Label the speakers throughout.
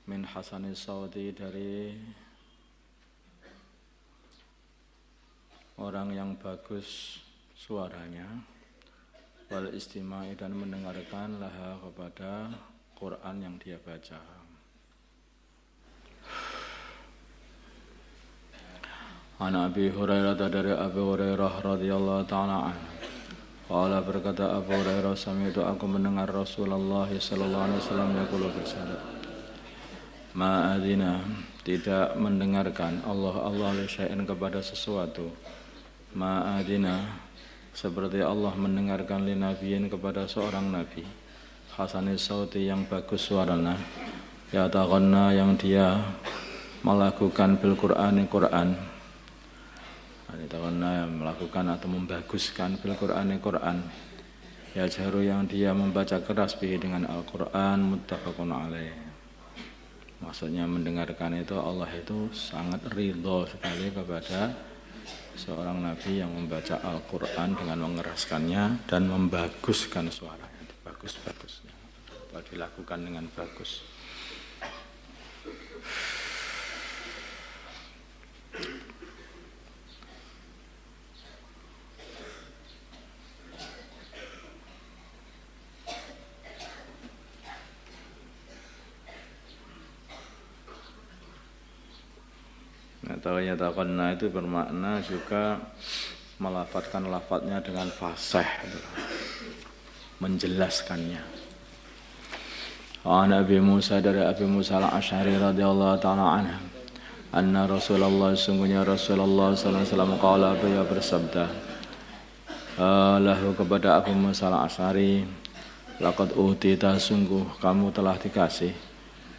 Speaker 1: min hasani sauti, dari orang yang bagus suaranya, wal istima'i, dan mendengarkan laha kepada Quran yang dia baca. An Abi Hurairah, dari Abu Hurairah radhiyallahu ta'ala anhu, qala, berkata Abu Hurairah, sami'tu, aku mendengar Rasulullah sallallahu alaihi wasallam yaqulu, bersabda, ma'adina, tidak mendengarkan Allah li syai'in, kepada sesuatu, ma'adina, seperti Allah mendengarkan li nabiyin, kepada seorang nabi, hasanis sauti, yang bagus suaranya, yataghanna, yang dia melakukan bil Qur'ani, Qur'an, yataghanna, melakukan atau membaguskan bil Qur'ani, Qur'an, yajharu, yang dia membaca keras bihi, dengan Al-Qur'an, muttafaqun alaih. Maksudnya mendengarkan itu, Allah itu sangat ridho sekali kepada seorang nabi yang membaca Al-Quran dengan mengeraskannya dan membaguskan suaranya, bagus-bagusnya, dilakukan dengan bagus. Atau yataqanna itu bermakna juga melafadzkan lafadznya dengan fasih, menjelaskannya. An Abi Musa, dari Abi Musa al-Asy'ari radhiyallahu ta'ala anhu, anna Rasulullah, sungguhnya Rasulullah sallallahu alaihi wasallam, qala, beliau bersabda, lahu, kepada Abu Musa al-Asy'ari, laqad utita, sungguh kamu telah dikasih,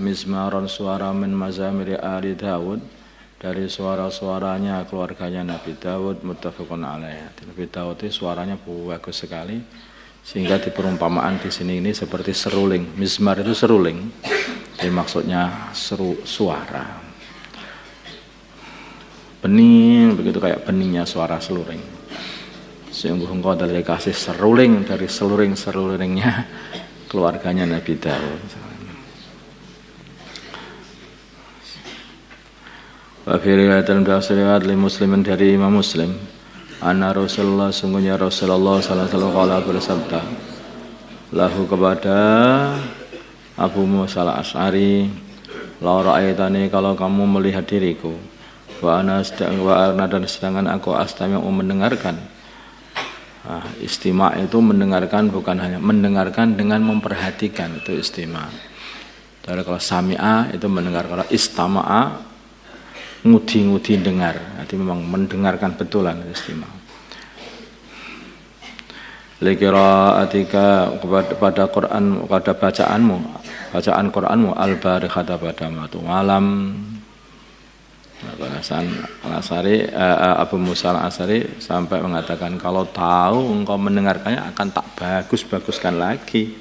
Speaker 1: mizmaron, suara, min mazamiri ali Dawud, dari suara-suaranya keluarganya Nabi Daud, muttafaqun alaih. Nabi Daud itu suaranya bagus sekali, sehingga di perumpamaan di sini ini seperti seruling. Mizmar itu seruling, jadi maksudnya seru suara. Bening, begitu kayak beningnya suara seluring. Sungguh engkau telah dikasih seruling dari seluring-serulingnya keluarganya Nabi Daud. Wa fi riwayatin riwayat li Muslimin, dari Imam Muslim, anna Rasulullah, sungguhnya Rasulullah sallallahu alaihi wasallam qala, bersabda, lahu, kepada Abu Musa al-Asy'ari, la ra'aitani, kalau kamu melihat diriku, wa ana dan sedangkan aku astami'u, mendengarkan. Istima' itu mendengarkan, bukan hanya mendengarkan dengan memperhatikan, itu istima'. Jadi kalau sami'a itu mendengar, kalau istama'a ngudi-ngudi dengar, arti memang mendengarkan betulan, istima'. Likiraatika, kepada Quran, pada bacaan Quranmu, al-barihata, pada malam. Al-Asy'ari, Abu Musa al-Asy'ari sampai mengatakan, kalau tahu engkau mendengarkannya akan tak bagus-baguskan lagi.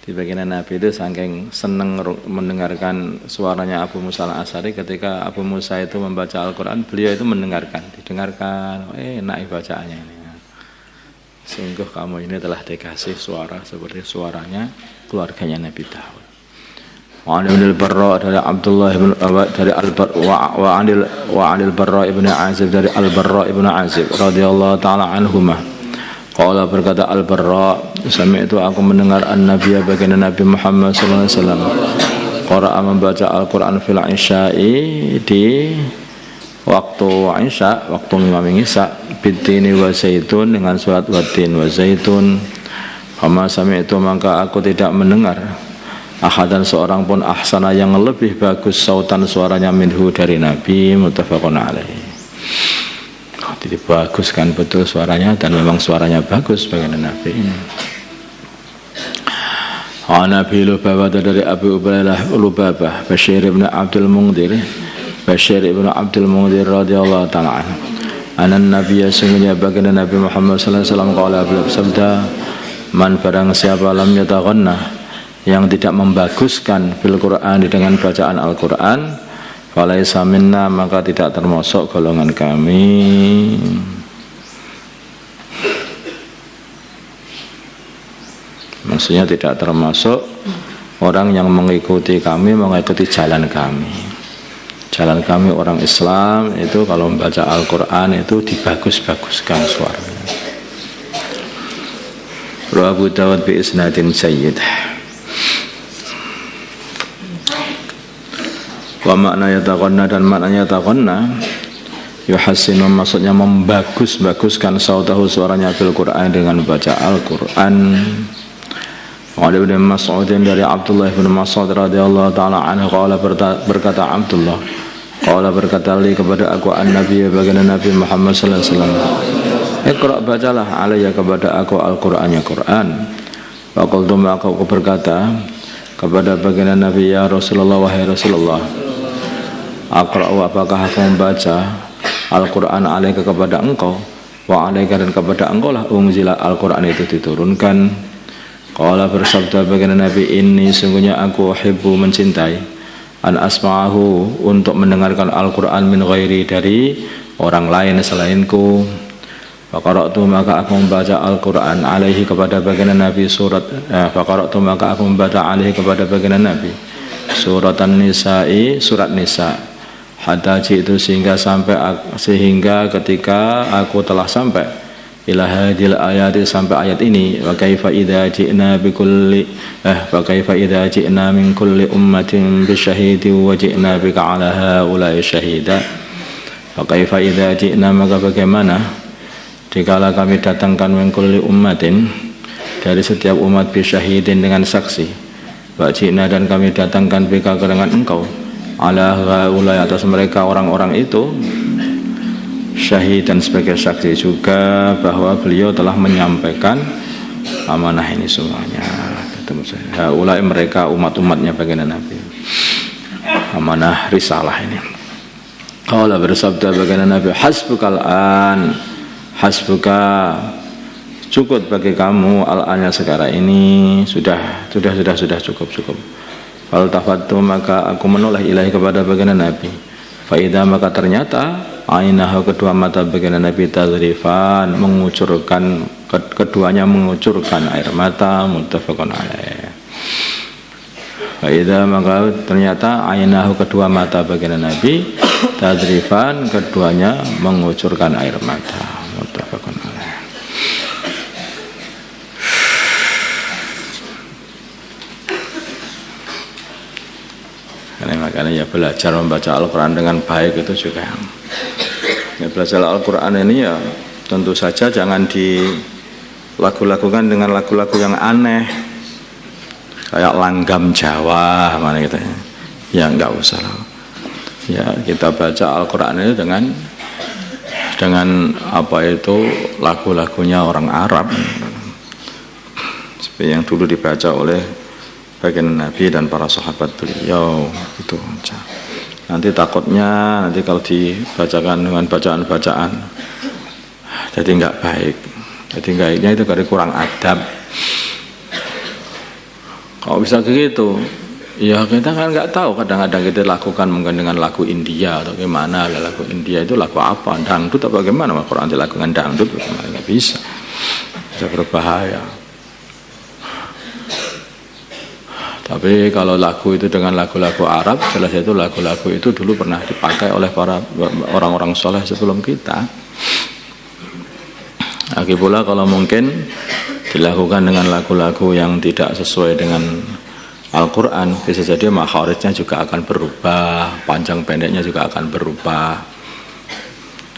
Speaker 1: Di bagian Nabi itu saking senang mendengarkan suaranya Abu Musa al-Asy'ari, ketika Abu Musa itu membaca Al-Quran, beliau itu didengarkan, enak bacaannya ini. Sungguh kamu ini telah dikasih suara seperti suaranya keluarganya Nabi Daud. Wa anil Barra, dari Abdullah ibn dari wa anil Barra ibn Azib, dari Al-Barra ibn Azib radhiyallahu ta'ala anhumah. Qala, berkata Al-Barra, sami'tu, aku mendengar an-nabiyya, baginda Nabi Muhammad sallallahu alaihi wasallam, qara'a, membaca Al-Qur'an fil isya'i, di waktu isya, waktu ngimami isya, bitini wa zaitun, dengan surat watin wa zaitun. Fama sami'tu, maka aku tidak mendengar ahadan, seorang pun, ahsana, yang lebih bagus sautan, suaranya, minhu, dari Nabi, muttafaqun alaih. Jadi baguskan betul suaranya, dan memang suaranya bagus bagian Nabi ini. Nabi Lubabah, dari Abu Lubabah Bashir ibn Abdul Mungdir radhiyallahu ta'ala anhu, anan Nabiya, sungguhnya baginda Nabi Muhammad sallallahu alaihi wasallam, qala, beliau bersabda, man, barang siapa, lam yataghanna, yang tidak membaguskan bil Qur'an, dengan bacaan Al-Qur'an, falaisa minna, maka tidak termasuk golongan kami. Maksudnya tidak termasuk orang yang mengikuti kami, mengikuti jalan kami. Jalan kami orang Islam itu kalau membaca Al-Quran itu dibagus-baguskan suaranya. Abu Dawud bi isnadin sayyid. Wa makna yataqanna, dan maknanya yataqanna yuhassinu, maksudnya membagus-baguskan sautahu, suaranya bil Quran, dengan baca Al-Quran. Wa Ibnu Mas'ud, dari Abdullah bin Mas'ud radhiyallahu taala anhu, qala, berkata Abdullah, qala, berkata li, kepada aku, an-nabi, baginda Nabi Muhammad sallallahu alaihi wasallam, Iqra, bacalah alayya, kepada aku Al-Quran, ya Quran. Wa qultu, maka aku berkata kepada baginda Nabi, ya Rasulullah, wahai Rasulullah, aqra'u, apakah aku membaca Al-Quran alaika, kepada engkau, wa alaika, dan kepada engkau lah unzila, Al-Quran itu diturunkan. Qala, bersabda baginda Nabi, inni, sungguhnya aku uhibbu, mencintai, an asma'ahu, untuk mendengarkan Al-Quran, min ghairi, dari orang lain selainku. Faqara'tu, maka aku membaca Al-Quran alaihi, kepada baginda Nabi, faqara'tu, maka aku membaca alaihi, kepada baginda Nabi, surat An-Nisa'i, surat Nisa, hatta jitu, sehingga ketika aku telah sampai ila hadil ayati, sampai ayat ini, wa kaifa idza ji'na min kulli ummatin bisyahidin wa ji'na bika ala haula'i syahida. Wa kaifa idza ji'na, maka bagaimana dikala kami datangkan min kulli ummatin, dari setiap umat, bisyahidin, dengan saksi, wa ji'na, dan kami datangkan bika, dengan engkau, ala haula'i, atas mereka orang-orang itu, syahid, dan sebagai saksi juga bahwa beliau telah menyampaikan amanah ini semuanya. Haula'i, mereka umat-umatnya baginda Nabi, amanah risalah ini. Qala, bersabda baginda Nabi, hasbukal an, hasbuka, cukup bagi kamu, al-annya, sekarang ini, sudah cukup. Fal tafattu, maka aku menoleh ilahi, kepada baginda Nabi, fa idza, maka ternyata ainahu, kedua mata baginda Nabi, tadrifan, mengucurkan, keduanya mengucurkan air mata, muttafaqun alaih. Fa idza, maka ternyata ainahu, kedua mata baginda Nabi, tadrifan, keduanya mengucurkan air mata, muttafaqun alaih. Makanya ya belajar membaca Al-Quran dengan baik itu juga ya, belajar Al-Quran ini ya tentu saja jangan dilagu-lagukan dengan lagu-lagu yang aneh kayak langgam Jawa mana gitu ya, enggak usah lah. Ya kita baca Al-Quran ini dengan apa itu lagu-lagunya orang Arab seperti yang dulu dibaca oleh baginda Nabi dan para sahabat beliau itu. Nanti takutnya kalau dibacakan dengan bacaan-bacaan jadi enggak baik, jadi enggaknya itu dari kurang adab. Kalau bisa begitu ya kita kan enggak tahu, kadang-kadang kita lakukan mungkin dengan lagu India atau gimana. Lagu India itu lagu apa, dangdut atau bagaimana? Al-Quran dilakukan dangdut bagaimana? Enggak bisa berbahaya. Tapi kalau lagu itu dengan lagu-lagu Arab, jelas itu lagu-lagu itu dulu pernah dipakai oleh para orang-orang soleh sebelum kita. Lagi pula kalau mungkin dilakukan dengan lagu-lagu yang tidak sesuai dengan Al-Quran, bisa jadi makharijnya juga akan berubah, panjang pendeknya juga akan berubah.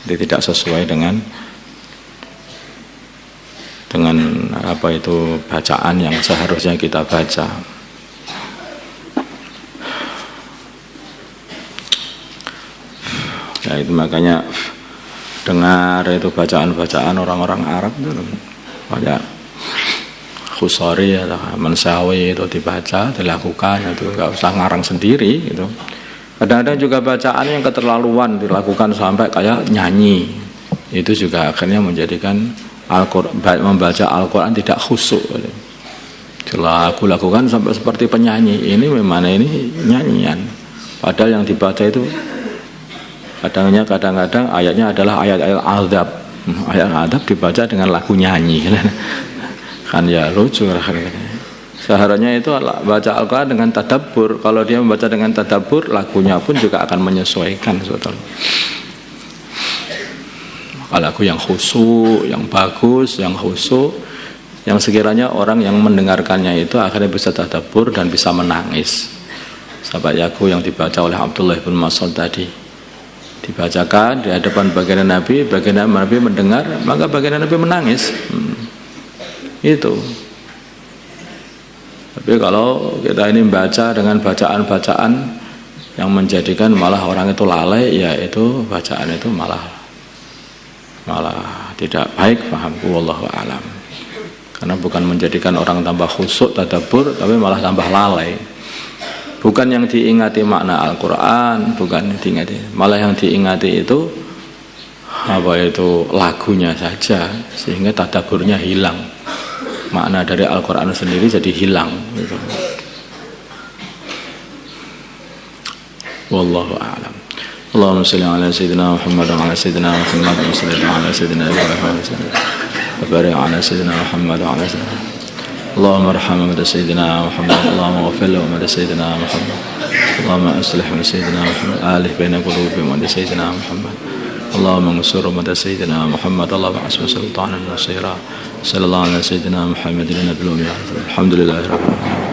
Speaker 1: Jadi tidak sesuai dengan apa itu bacaan yang seharusnya kita baca. Ya itu makanya dengar itu bacaan-bacaan orang-orang Arab itu banyak Khusari atau Mansawi itu dibaca, dilakukan, itu nggak usah ngarang sendiri gitu. Kadang-kadang juga bacaan yang keterlaluan dilakukan sampai kayak nyanyi, itu juga akhirnya menjadikan membaca Al-Quran tidak khusyuk gitu. Aku lakukan sampai seperti penyanyi, ini memang ini nyanyian, padahal yang dibaca itu kadang-kadang ayatnya adalah ayat-ayat azab. Ayat azab dibaca dengan lagu nyanyi kan ya lucu. Seharusnya itu baca Al-Quran dengan tadabbur. Kalau dia membaca dengan tadabbur, lagunya pun juga akan menyesuaikan sebetulnya. Maka lagu yang khusyuk, yang bagus, yang khusyuk, yang sekiranya orang yang mendengarkannya itu akhirnya bisa tadabbur dan bisa menangis. Sahabat lagu yang dibaca oleh Abdullah bin Mas'ud tadi, dibacakan di hadapan baginda Nabi mendengar, maka baginda Nabi menangis. Itu. Tapi kalau kita ini membaca dengan bacaan-bacaan yang menjadikan malah orang itu lalai, ya itu bacaan itu malah tidak baik, pahamku wallahu a'lam. Karena bukan menjadikan orang tambah khusyuk tadabbur, tapi malah tambah lalai. Bukan yang diingati makna Al-Quran, bukan yang diingati, malah yang diingati itu lagunya saja, sehingga tadabburnya hilang. Makna dari Al-Quran sendiri jadi hilang gitu. Wallahu a'lam. Allahumma shalli ala sayyidina Muhammad wa ala sayyidina Muhammad wa salli ala sayyidina Ibrahim wa barik ala sayyidina Muhammad wa ala sayyidina Allahumma arham wa sayyidina Muhammad, Allahumma ghfir lahu wa sayyidina Muhammad, Allahumma aslih wa sayyidina Muhammad, alih baina qulubihim wa sayyidina Muhammad, Allahumma ansur wa sayyidina Muhammad, Allahumma asma sultanan nasira. Sallallahu alaihi wa sallam Muhammadin nabiyil ummi. Alhamdulillahirabbil alamin.